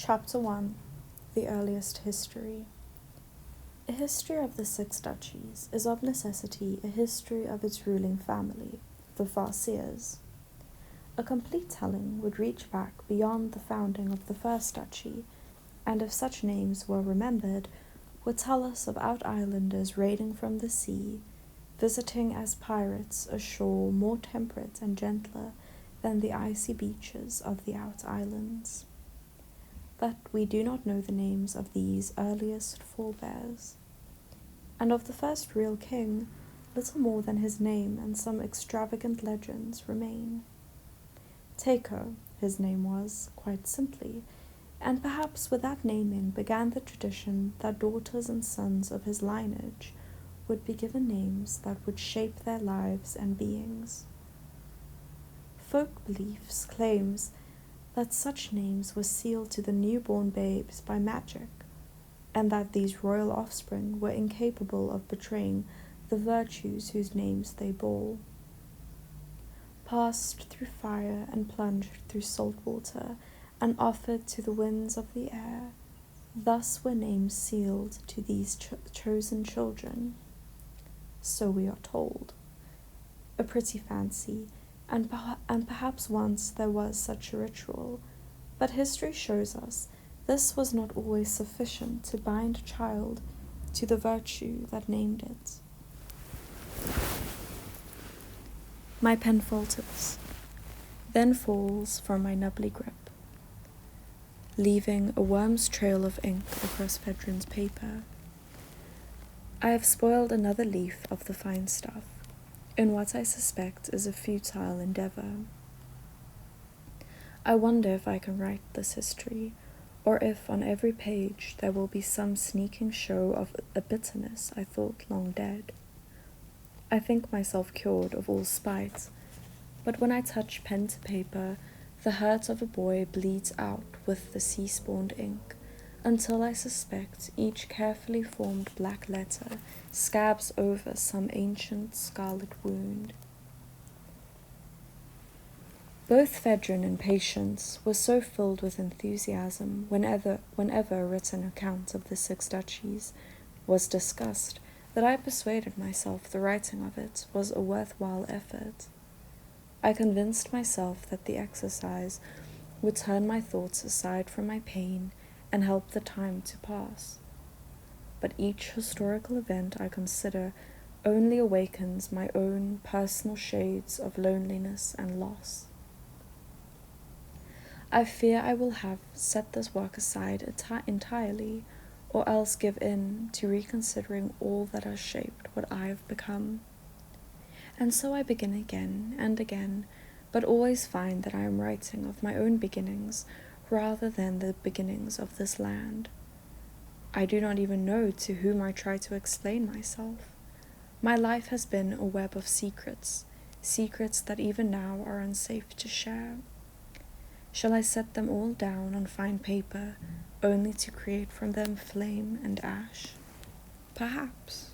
Chapter 1. The Earliest History. A history of the six duchies is of necessity a history of its ruling family, the Farseers. A complete telling would reach back beyond the founding of the first duchy, and if such names were remembered, would tell us of out-islanders raiding from the sea, visiting as pirates a shore more temperate and gentler than the icy beaches of the out-islands. But we do not know the names of these earliest forebears. And of the first real king, little more than his name and some extravagant legends remain. Taco, his name was, quite simply, and perhaps with that naming began the tradition that daughters and sons of his lineage would be given names that would shape their lives and beings. Folk beliefs claims that such names were sealed to the newborn babes by magic, and that these royal offspring were incapable of betraying the virtues whose names they bore. Passed through fire and plunged through salt water, and offered to the winds of the air, thus were names sealed to these chosen children. So we are told. A pretty fancy, and perhaps once there was such a ritual, but history shows us this was not always sufficient to bind a child to the virtue that named it. My pen falters, then falls from my nubbly grip, leaving a worm's trail of ink across Fedron's paper. I have spoiled another leaf of the fine stuff, in what I suspect is a futile endeavour. I wonder if I can write this history, or if on every page there will be some sneaking show of a bitterness I thought long dead. I think myself cured of all spite, but when I touch pen to paper, the hurt of a boy bleeds out with the sea-spawned ink, until I suspect each carefully formed black letter scabs over some ancient scarlet wound. Both Fedron and Patience were so filled with enthusiasm whenever a written account of the six duchies was discussed that I persuaded myself the writing of it was a worthwhile effort. I convinced myself that the exercise would turn my thoughts aside from my pain and help the time to pass. But each historical event I consider only awakens my own personal shades of loneliness and loss. I fear I will have set this work aside entirely, or else give in to reconsidering all that has shaped what I have become. And so I begin again and again, but always find that I am writing of my own beginnings rather than the beginnings of this land. I do not even know to whom I try to explain myself. My life has been a web of secrets that even now are unsafe to share. Shall I set them all down on fine paper, only to create from them flame and ash? Perhaps.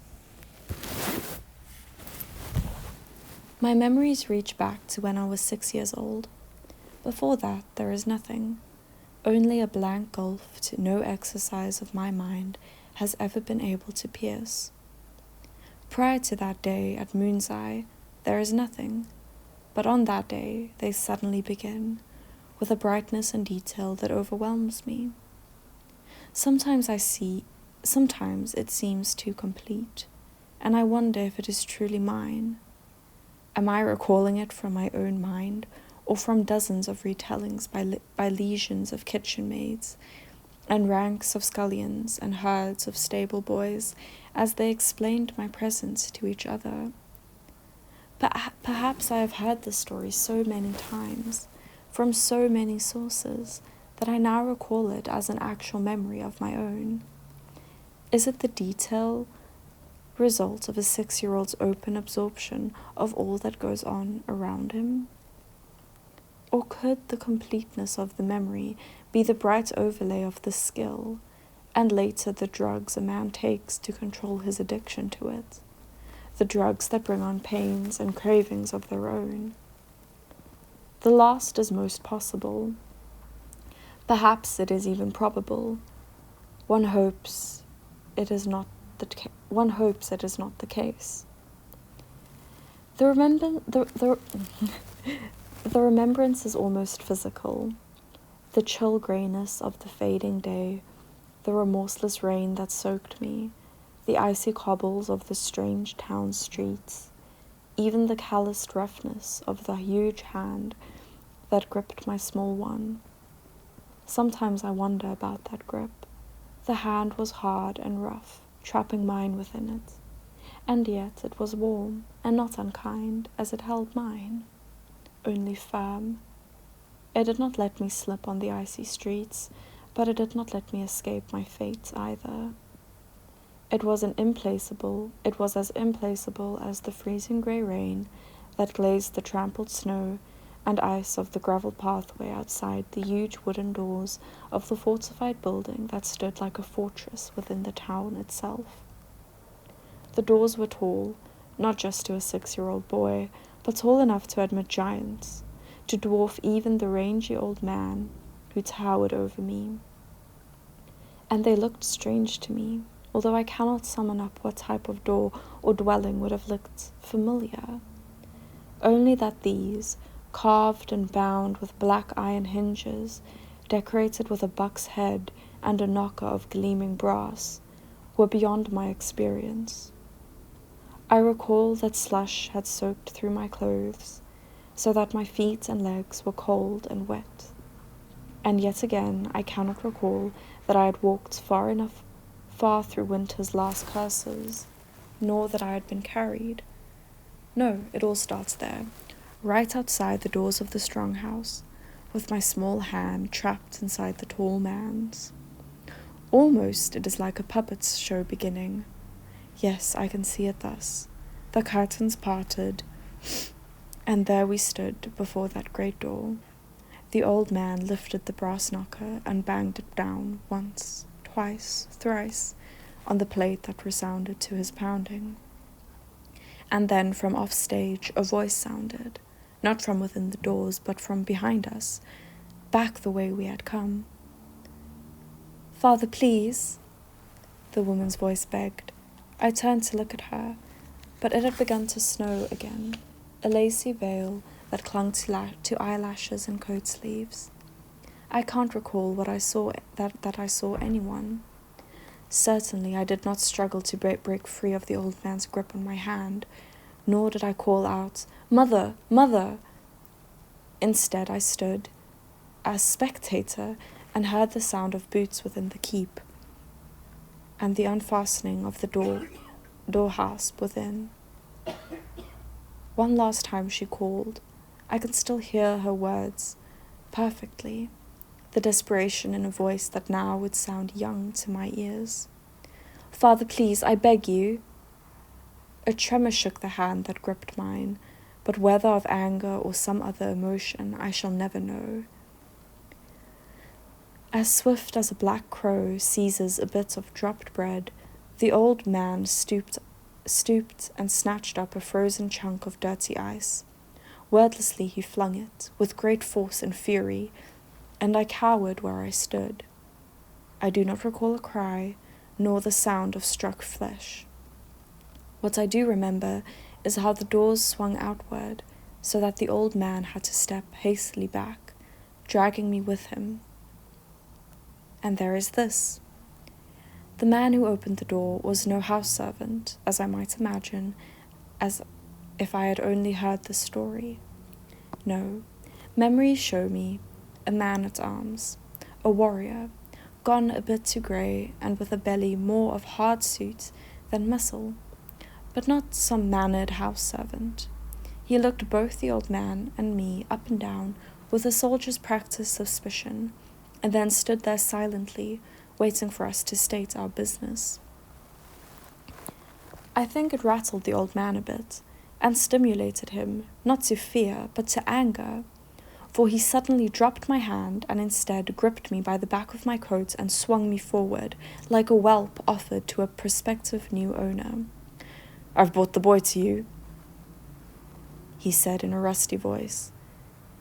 My memories reach back to when I was 6 years old. Before that, there is nothing. Only a blank gulf to no exercise of my mind has ever been able to pierce. Prior to that day at moon's eye, there is nothing, but on that day they suddenly begin, with a brightness and detail that overwhelms me. Sometimes it seems too complete, and I wonder if it is truly mine. Am I recalling it from my own mind, or from dozens of retellings by legions of kitchen maids, and ranks of scullions and herds of stable boys, as they explained my presence to each other? Perhaps I have heard the story so many times, from so many sources, that I now recall it as an actual memory of my own. Is it the detail result of a 6-year-old's open absorption of all that goes on around him? Or could the completeness of the memory be the bright overlay of the skill, and later the drugs a man takes to control his addiction to it, the drugs that bring on pains and cravings of their own? The last is most possible, Perhaps it is even probable. One hopes it is not the case. The remembrance is almost physical. The chill greyness of the fading day, the remorseless rain that soaked me, the icy cobbles of the strange town streets, even the calloused roughness of the huge hand that gripped my small one. Sometimes I wonder about that grip. The hand was hard and rough, trapping mine within it, and yet it was warm and not unkind as it held mine, only firm. It did not let me slip on the icy streets, but it did not let me escape my fate either. It was as implacable as the freezing grey rain that glazed the trampled snow and ice of the gravel pathway outside the huge wooden doors of the fortified building that stood like a fortress within the town itself. The doors were tall, not just to a 6-year-old boy, but tall enough to admit giants, to dwarf even the rangy old man who towered over me. And they looked strange to me, although I cannot summon up what type of door or dwelling would have looked familiar. Only that these, carved and bound with black iron hinges, decorated with a buck's head and a knocker of gleaming brass, were beyond my experience. I recall that slush had soaked through my clothes, so that my feet and legs were cold and wet. And yet again I cannot recall that I had walked far through winter's last curses, nor that I had been carried. No, it all starts there, right outside the doors of the strong house, with my small hand trapped inside the tall man's. Almost it is like a puppet's show beginning. Yes, I can see it thus. The curtains parted, and there we stood before that great door. The old man lifted the brass knocker and banged it down once, twice, thrice, on the plate that resounded to his pounding. And then from off stage a voice sounded, not from within the doors, but from behind us, back the way we had come. "Father, please," the woman's voice begged. I turned to look at her, but it had begun to snow again, a lacy veil that clung to eyelashes and coat sleeves. I can't recall that I saw anyone. Certainly I did not struggle to break free of the old man's grip on my hand, nor did I call out, "Mother, mother!" Instead I stood, as spectator, and heard the sound of boots within the keep, and the unfastening of the door hasp within. One last time she called. I can still hear her words perfectly, the desperation in a voice that now would sound young to my ears. "Father, please, I beg you." A tremor shook the hand that gripped mine, but whether of anger or some other emotion I shall never know. As swift as a black crow seizes a bit of dropped bread, the old man stooped and snatched up a frozen chunk of dirty ice. Wordlessly he flung it, with great force and fury, and I cowered where I stood. I do not recall a cry, nor the sound of struck flesh. What I do remember is how the doors swung outward, so that the old man had to step hastily back, dragging me with him. And there is this. The man who opened the door was no house servant, as I might imagine, as if I had only heard the story. No, memories show me a man-at-arms, a warrior, gone a bit too grey and with a belly more of hard suit than muscle, but not some mannered house servant. He looked both the old man and me up and down with a soldier's practised suspicion, and then stood there silently, waiting for us to state our business. I think it rattled the old man a bit, and stimulated him, not to fear, but to anger, for he suddenly dropped my hand and instead gripped me by the back of my coat and swung me forward, like a whelp offered to a prospective new owner. "I've brought the boy to you," he said in a rusty voice,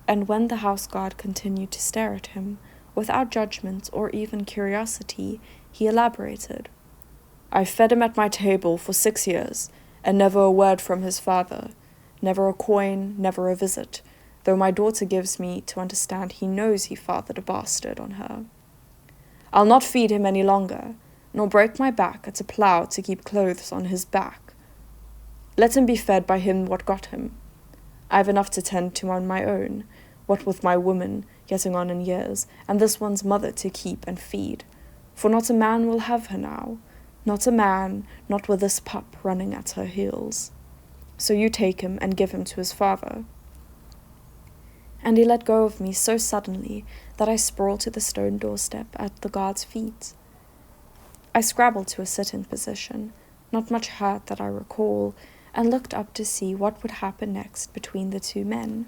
and when the house guard continued to stare at him, Without judgment or even curiosity, he elaborated. I fed him at my table for 6 years, and never a word from his father, never a coin, never a visit, though my daughter gives me to understand he knows he fathered a bastard on her. I'll not feed him any longer, nor break my back at a plough to keep clothes on his back. Let him be fed by him what got him. I've enough to tend to on my own, what with my woman getting on in years, and this one's mother to keep and feed, for not a man will have her now, not a man, not with this pup running at her heels. So you take him and give him to his father. And he let go of me so suddenly that I sprawled to the stone doorstep at the guard's feet. I scrabbled to a sitting position, not much hurt that I recall, and looked up to see what would happen next between the two men.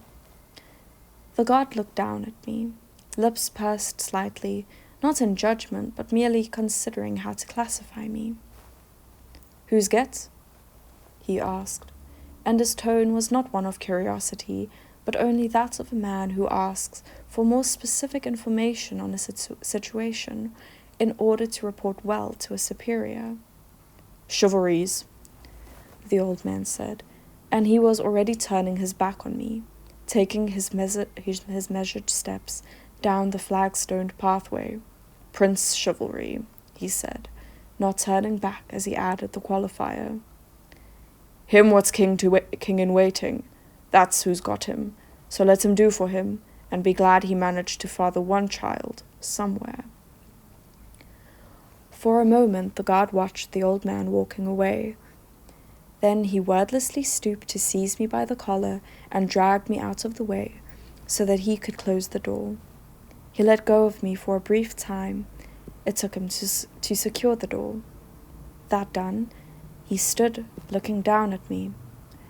The guard looked down at me, lips pursed slightly, not in judgment, but merely considering how to classify me. Who's get? He asked, and his tone was not one of curiosity, but only that of a man who asks for more specific information on a situation in order to report well to a superior. Chivalries, the old man said, and he was already turning his back on me, taking his measured steps down the flag-stoned pathway. Prince Chivalry, he said, not turning back as he added the qualifier. Him what's king in waiting, that's who's got him, so let him do for him, and be glad he managed to father one child, somewhere. For a moment the guard watched the old man walking away. Then he wordlessly stooped to seize me by the collar and dragged me out of the way, so that he could close the door. He let go of me for a brief time. It took him to secure the door. That done, he stood, looking down at me.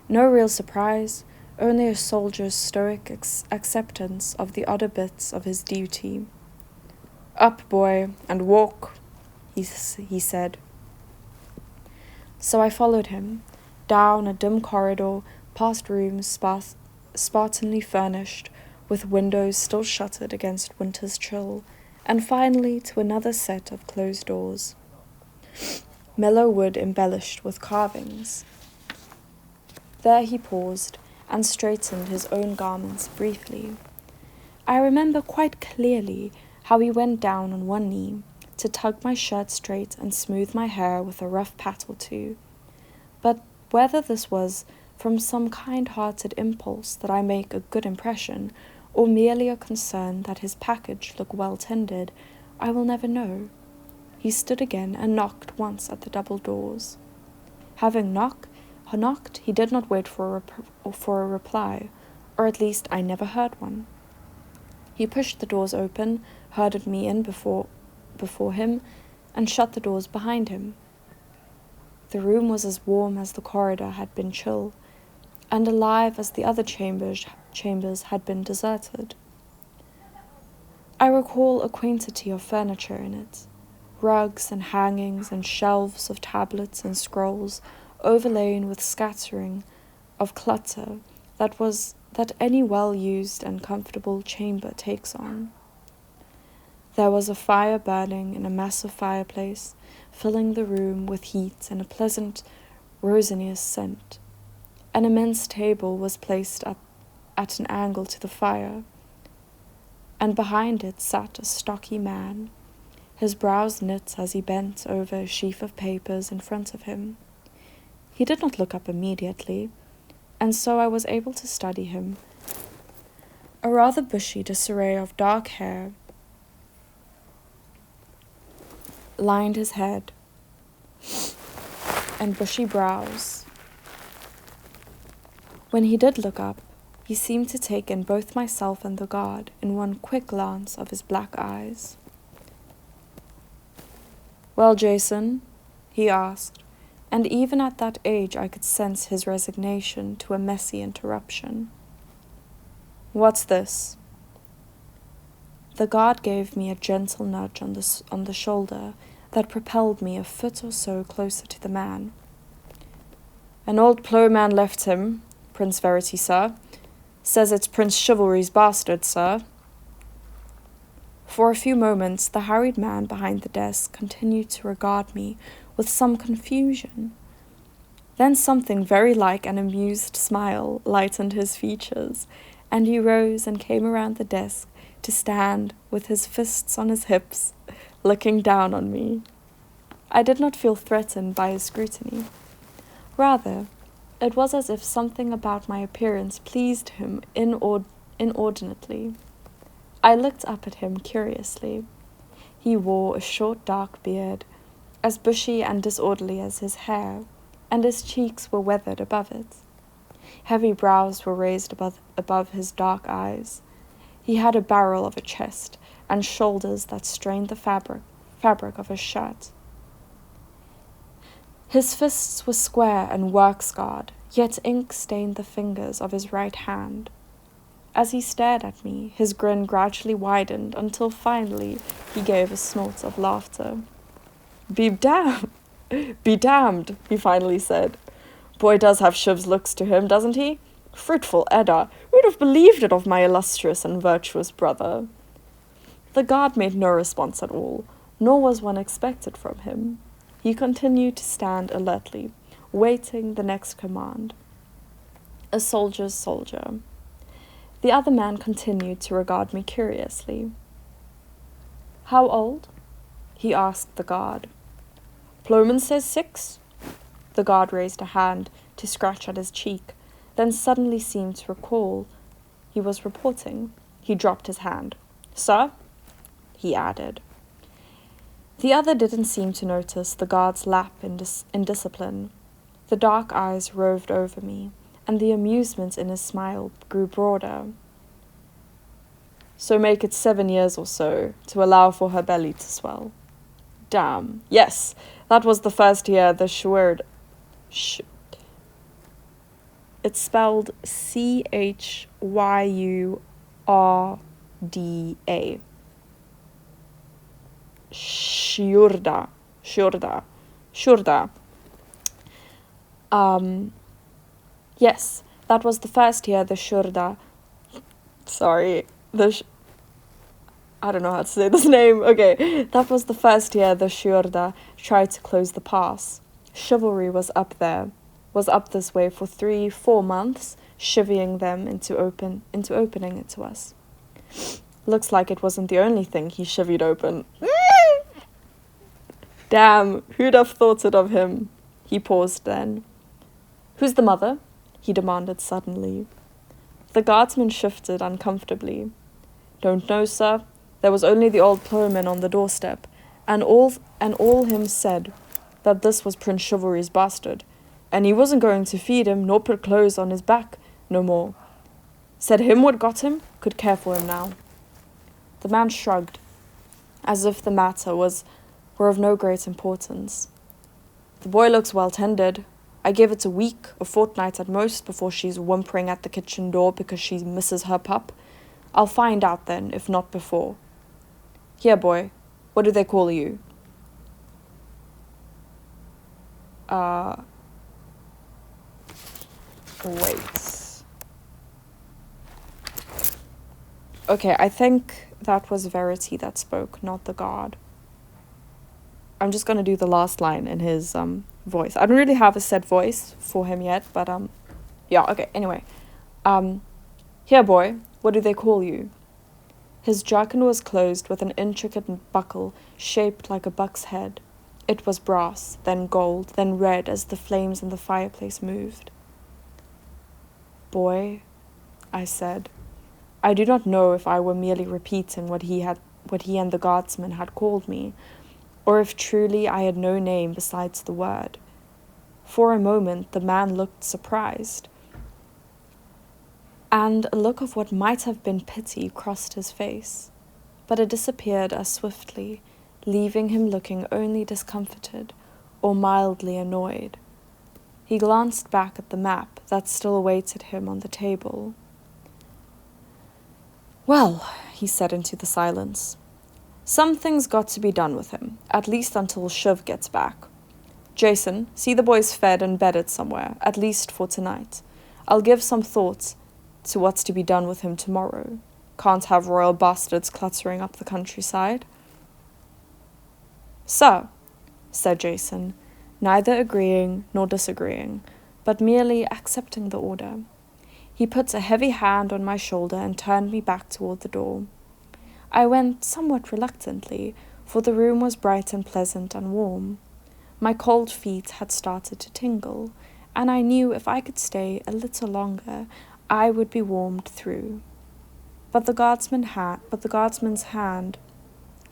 No real surprise, only a soldier's stoic acceptance of the odder bits of his duty. Up, boy, and walk, he said. So I followed him, down a dim corridor, past rooms spartanly furnished, with windows still shuttered against winter's chill, and finally to another set of closed doors. Mellow wood embellished with carvings. There he paused and straightened his own garments briefly. I remember quite clearly how he went down on one knee to tug my shirt straight and smooth my hair with a rough pat or two. But whether this was from some kind-hearted impulse that I make a good impression, or merely a concern that his package look well tended, I will never know. He stood again and knocked once at the double doors. Having knocked, he did not wait for a reply, or at least I never heard one. He pushed the doors open, herded me in before him, and shut the doors behind him. The room was as warm as the corridor had been chill, and alive as the other chambers had been deserted. I recall a quantity of furniture in it, rugs and hangings and shelves of tablets and scrolls, overlain with scattering of clutter that any well-used and comfortable chamber takes on. There was a fire burning in a massive fireplace, filling the room with heat and a pleasant rosinous scent. An immense table was placed at an angle to the fire, and behind it sat a stocky man, his brows knit as he bent over a sheaf of papers in front of him. He did not look up immediately, and so I was able to study him. A rather bushy disarray of dark hair lined his head, and bushy brows. When he did look up, he seemed to take in both myself and the guard in one quick glance of his black eyes. Well, Jason, he asked, and even at that age I could sense his resignation to a messy interruption. What's this? The guard gave me a gentle nudge on the shoulder that propelled me a foot or so closer to the man. An old ploughman left him, Prince Verity, sir. Says it's Prince Chivalry's bastard, sir. For a few moments, the harried man behind the desk continued to regard me with some confusion. Then something very like an amused smile lightened his features, and he rose and came around the desk to stand with his fists on his hips, looking down on me. I did not feel threatened by his scrutiny. Rather, it was as if something about my appearance pleased him inordinately. I looked up at him curiously. He wore a short dark beard, as bushy and disorderly as his hair, and his cheeks were weathered above it. Heavy brows were raised above his dark eyes. He had a barrel of a chest, and shoulders that strained the fabric of his shirt. His fists were square and work-scarred, yet ink stained the fingers of his right hand. As he stared at me, his grin gradually widened until finally he gave a snort of laughter. Be damned, he finally said. Boy does have Shiv's looks to him, doesn't he? Fruitful Edda, who'd have believed it of my illustrious and virtuous brother? The guard made no response at all, nor was one expected from him. He continued to stand alertly, waiting the next command. A soldier's soldier. The other man continued to regard me curiously. How old? He asked the guard. Ploughman says 6. The guard raised a hand to scratch at his cheek, then suddenly seemed to recall he was reporting. He dropped his hand. Sir? He added. The other didn't seem to notice the guard's lapse in discipline. The dark eyes roved over me, and the amusement in his smile grew broader. So make it 7 years or so, to allow for her belly to swell. Damn. Yes, that was the first year the it's spelled Chyurda. Shurda. Yes, that was the first year the Shurda. I don't know how to say this name. Okay, that was the first year the Shurda tried to close the pass. Chivalry was up this way for 3-4 months, chivying them into opening it to us. Looks like it wasn't the only thing he chivied open. Damn, who'd have thought it of him? He paused then. Who's the mother? He demanded suddenly. The guardsman shifted uncomfortably. Don't know, sir. There was only the old ploughman on the doorstep, and all him said that this was Prince Chivalry's bastard, and he wasn't going to feed him nor put clothes on his back no more. Said him what got him could care for him now. The man shrugged, as if the matter were of no great importance. The boy looks well tended. I give it a week, a fortnight at most, before she's whimpering at the kitchen door because she misses her pup. I'll find out then, if not before. Here, boy, what do they call you? Wait. Okay, I think that was Verity that spoke, not the guard. I'm just gonna do the last line in his voice. I don't really have a set voice for him yet, but yeah, okay, anyway. Here, boy, what do they call you? His jerkin was closed with an intricate buckle shaped like a buck's head. It was brass, then gold, then red as the flames in the fireplace moved. Boy, I said. I do not know if I were merely repeating what he and the guardsman had called me, or if truly I had no name besides the word. For a moment the man looked surprised, and a look of what might have been pity crossed his face, but it disappeared as swiftly, leaving him looking only discomfited or mildly annoyed. He glanced back at the map that still awaited him on the table. Well, he said into the silence, something's got to be done with him, at least until Shiv gets back. Jason, see the boys fed and bedded somewhere, at least for tonight. I'll give some thought to what's to be done with him tomorrow. Can't have royal bastards cluttering up the countryside. Sir, said Jason, neither agreeing nor disagreeing, but merely accepting the order. He put a heavy hand on my shoulder and turned me back toward the door. I went somewhat reluctantly, for the room was bright and pleasant and warm. My cold feet had started to tingle, and I knew if I could stay a little longer, I would be warmed through. But the guardsman's hand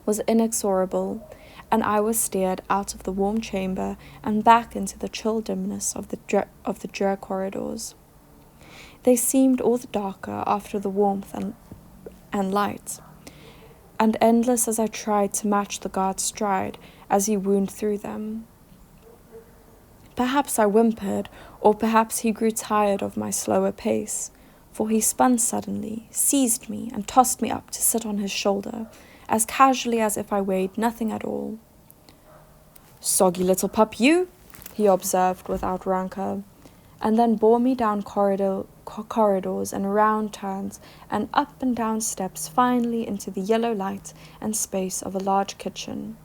was inexorable, and I was steered out of the warm chamber and back into the chill dimness of the drear corridors. They seemed all the darker after the warmth and light, and endless as I tried to match the guard's stride as he wound through them. Perhaps I whimpered, or perhaps he grew tired of my slower pace, for he spun suddenly, seized me, and tossed me up to sit on his shoulder, as casually as if I weighed nothing at all. "Soggy little pup, you," he observed without rancour, and then bore me down corridors and around turns and up and down steps finally into the yellow light and space of a large kitchen.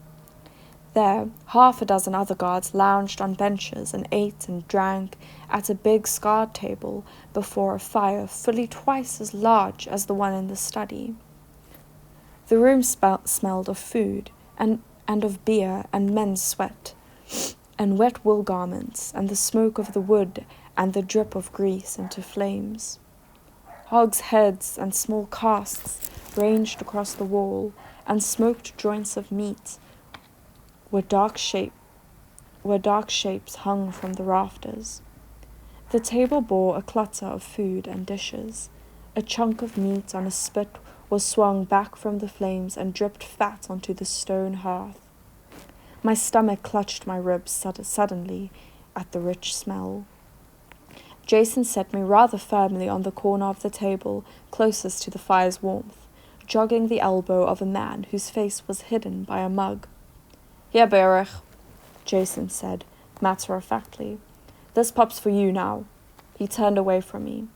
There, 6 other guards lounged on benches and ate and drank at a big scarred table before a fire fully twice as large as the one in the study. The room smelled of food and of beer and men's sweat, and wet wool garments, and the smoke of the wood and the drip of grease into flames. Hogs' heads and small casks ranged across the wall, and smoked joints of meat where dark shapes hung from the rafters. The table bore a clutter of food and dishes. A chunk of meat on a spit was swung back from the flames and dripped fat onto the stone hearth. My stomach clutched my ribs suddenly at the rich smell. Jason set me rather firmly on the corner of the table closest to the fire's warmth, jogging the elbow of a man whose face was hidden by a mug. "Here, Berich," Jason said, matter-of-factly. "This pup's for you now." He turned away from me.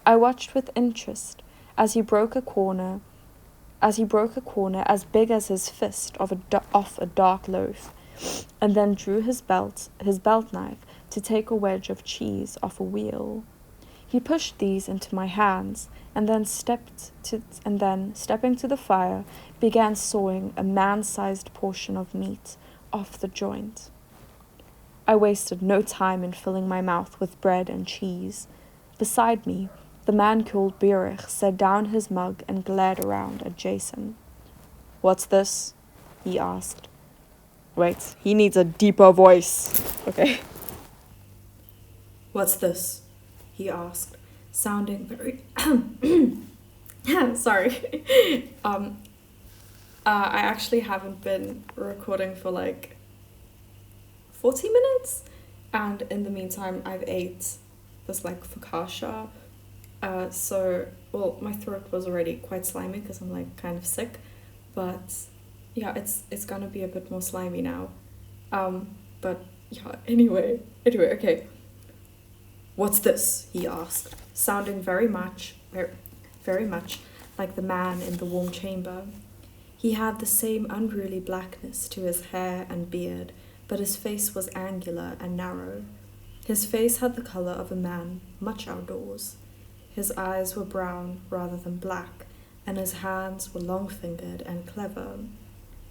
I watched with interest as he broke a corner as big as his fist off a dark loaf, and then drew his belt knife to take a wedge of cheese off a wheel. He pushed these into my hands, and then stepping to the fire, began sawing a man-sized portion of meat off the joint. I wasted no time in filling my mouth with bread and cheese. Beside me, the man called Berich set down his mug and glared around at Jason. "What's this?" he asked. Wait, he needs a deeper voice. Okay. "What's this?" he asked, sounding very sorry. I actually haven't been recording for like 40 minutes, and in the meantime I've ate this like focaccia, my throat was already quite slimy because I'm like kind of sick, but yeah, it's gonna be a bit more slimy now. But yeah, anyway, okay. "What's this?" he asked, sounding very much like the man in the warm chamber. He had the same unruly blackness to his hair and beard, but his face was angular and narrow. His face had the color of a man much outdoors. His eyes were brown rather than black, and his hands were long-fingered and clever.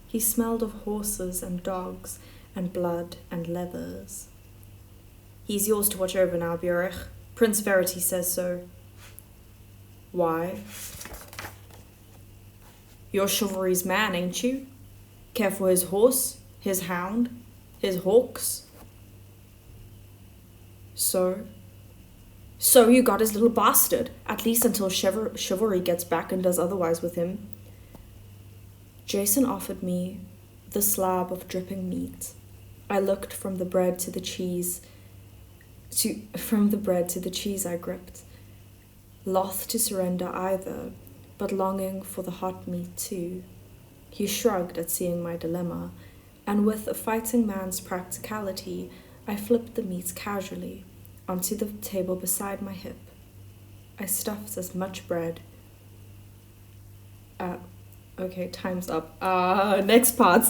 He smelled of horses and dogs and blood and leathers. "He's yours to watch over now, Burich. Prince Verity says so." "Why?" "You're chivalry's man, ain't you? Care for his horse, his hound, his hawks?" So you got his little bastard, at least until chivalry gets back and does otherwise with him. Jason offered me the slab of dripping meat. I looked from the bread to the cheese I gripped, loth to surrender either, but longing for the hot meat too. He shrugged at seeing my dilemma, and with a fighting man's practicality, I flipped the meat casually onto the table beside my hip. I stuffed as much bread Okay, time's up. Next part.